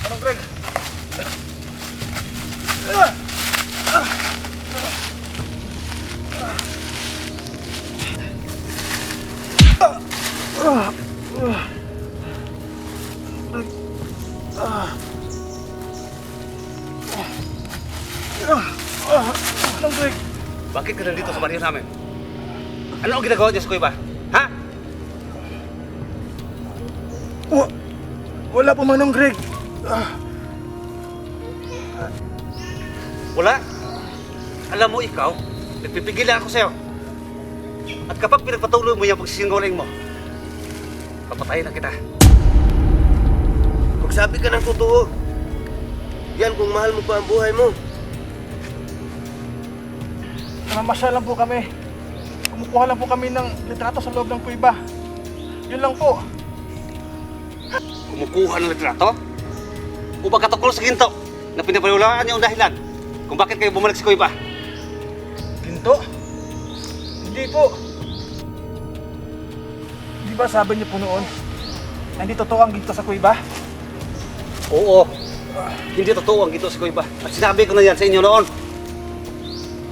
Anong Greg? Anong Greg? Bakit ka nandito sa baryo namin? Ano ang ginagawa niyo sa kuya ba? Ha? Wala po Manong Greg. Wala? Alam mo ikaw, nagpipigilan ako sa'yo. At kapag pinagpatuloy mo yung pagsisinungaling mo, papatayin na kita. Magsabi ka ng totoo. Yan kung mahal mo pa ang buhay mo. Namamasyal lang po kami. Kumukuha lang po kami ng litrato sa loob ng kuiba. Yun lang po. Kumukuha ng litrato? O pagkatukol sa ginto na pinapaniwalaan niyo ang dahilan kung bakit kayo bumalik sa kuya ba? Ginto? Hindi po. Di ba sabi niyo po noon na hindi totoo ang ginto sa kuiba? Oo. Hindi totoo ang ginto sa kuya ba? At sinabi ko na yan sa inyo noon.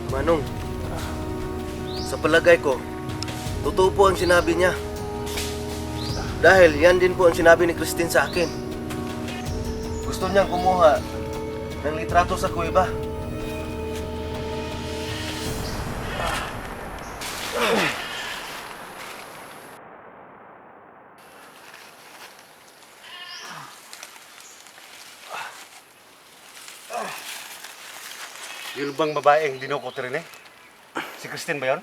Manong, sa palagay ko, totoo po ang sinabi niya. Dahil yan din po ang sinabi ni Christine sa akin. Gusto niyang kumuha ng litrato sa kuweba. Yun bang babaeng dinukot rin eh? Si Christine ba yun?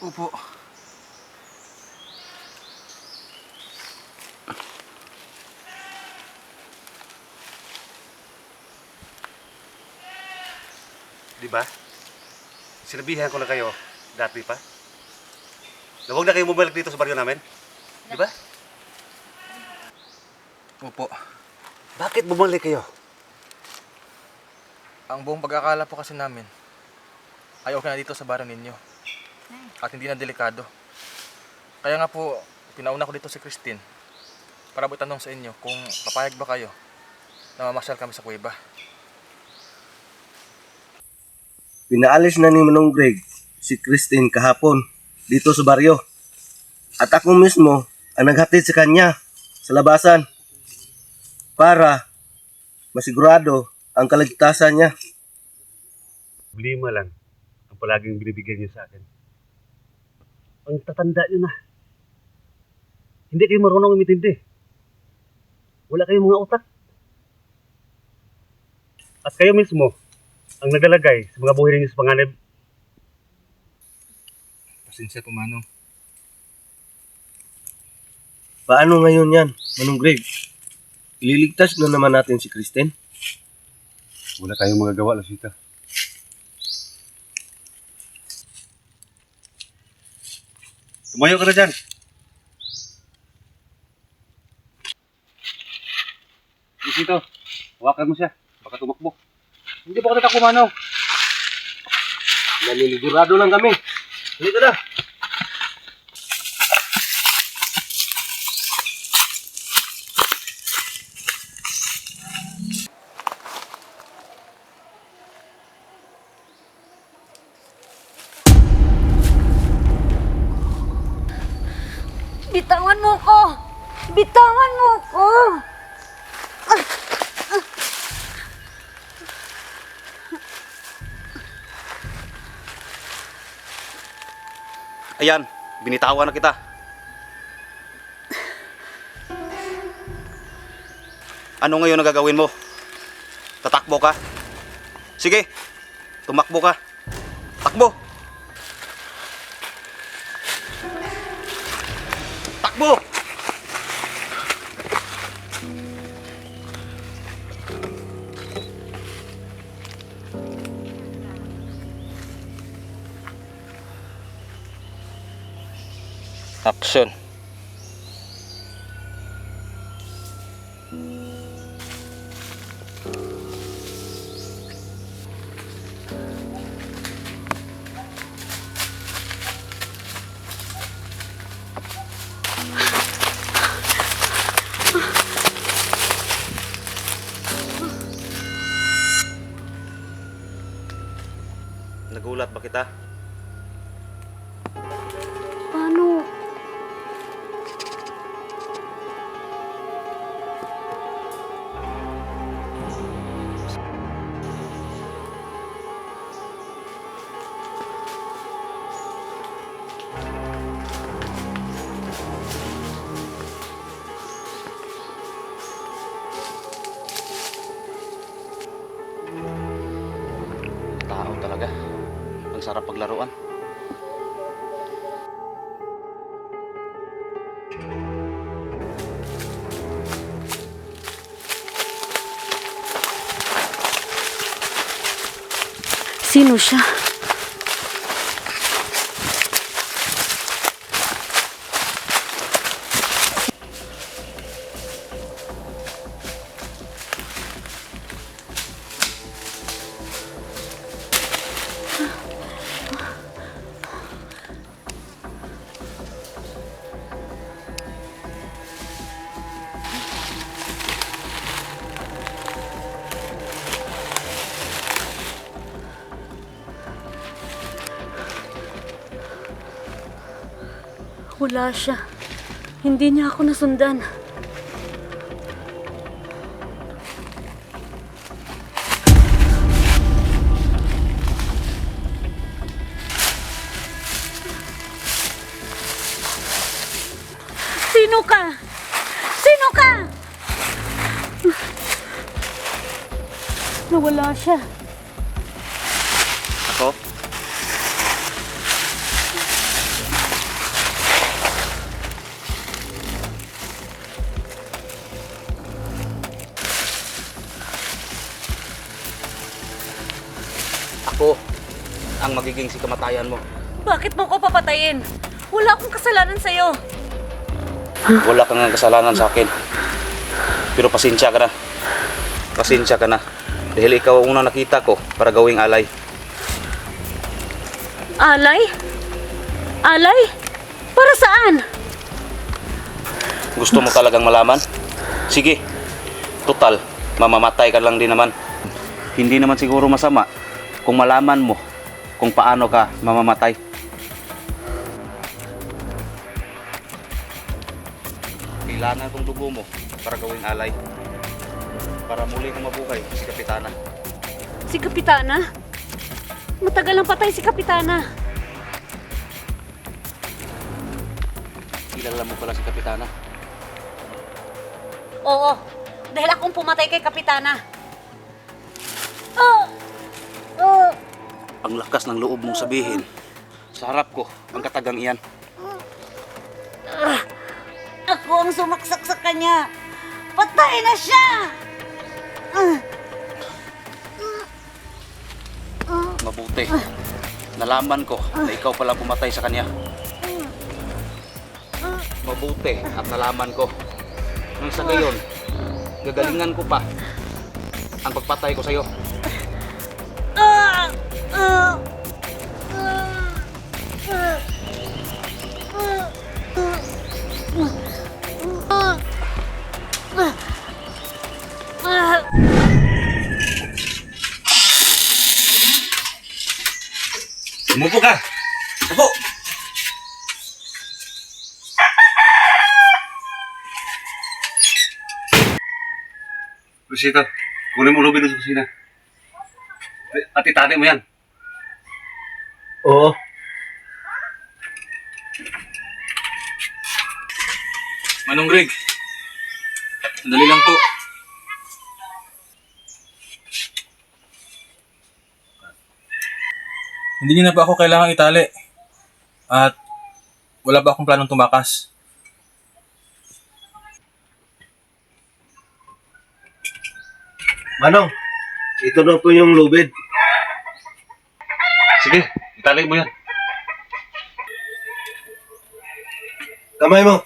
Opo. Di ba? Sinabihan ko na kayo dati pa. Na huwag na kayo bumalik dito sa baryo namin. Di ba? Opo. Bakit bumalik kayo? Ang buong pag-akala po kasi namin ay okay na dito sa baryo ninyo. At hindi na delikado. Kaya nga po, pinauna ko dito si Christine para po itanong sa inyo kung papayag ba kayo na mamasyal kami sa kuweba. Pinaalis na ni Manong Greg si Christine kahapon dito sa baryo. At ako mismo ang naghatid sa kanya sa labasan para masigurado ang kaligtasan niya. Problema lang ang palaging binibigyan niyo sa akin. Ang tatanda niyo na. Hindi kayo marunong umintindi. Wala kayong mga utak. At kayo mismo ang nagalagay sa mga buhay ninyo sa panganib. Pasensya po, Manong. Paano ngayon yan, Manong Greg? Ililigtas na naman natin si Christine? Wala tayong magagawa, Lasita. Tumayo ka na dyan. Dito, hawakan mo siya. Baka tumakbo. Hindi po ako natakbo, Manong. Naninigurado lang kami. Halika na. Bitawan mo ko! Bitawan mo ko! Ayan, binitawan na kita. Ano ngayon ang gagawin mo? Tatakbo ka? Sige, tumakbo ka. Takbo! Takbo! Action. Nagulat ba kita? Paano? Tao talaga. Ang sarap paglaruan. Sino siya? Wala siya. Hindi niya ako nasundan. Sino ka? Sino ka? Nawala siya. Ako? Ako ang magiging si kamatayan mo. Bakit mo ko papatayin? Wala akong kasalanan sa'yo. Wala kang kasalanan sa akin. Pero pasensya ka na. Pasensya ka na. Dahil ikaw ang unang nakita ko para gawing alay. Alay? Alay? Para saan? Gusto mo talagang malaman? Sige. Total, mamamatay ka lang din naman. Hindi naman siguro masama kung malaman mo kung paano ka mamamatay. Kailangan kong dugo mo para gawing alay. Para muli kong mabuhay si Kapitana. Si Kapitana? Matagal ang patay si Kapitana. Kilala mo pala si Kapitana. Oo, dahil akong pumatay kay Kapitana. Oh! Oh! Ang lakas ng loob mong sabihin. Sa harap ko, ang katagang iyan. Ako ang sumaksak sa kanya. Patay na siya! Mabuti. Nalaman ko na ikaw pala pumatay sa kanya. Mabuti at nalaman ko. Nang sa gayon, gagalingan ko pa ang pagpatay ko sa iyo. Umupo ka! Upo! Rosita, kunin mo Ruben sa kusina. At itali mo yan. Oo. Manong Greg, sandali lang po. Hindi niyo na ba ako kailangang itali? At wala ba akong planong tumakas? Manong, ito na po yung lubid. Sige, itali mo yan. Kamay mo.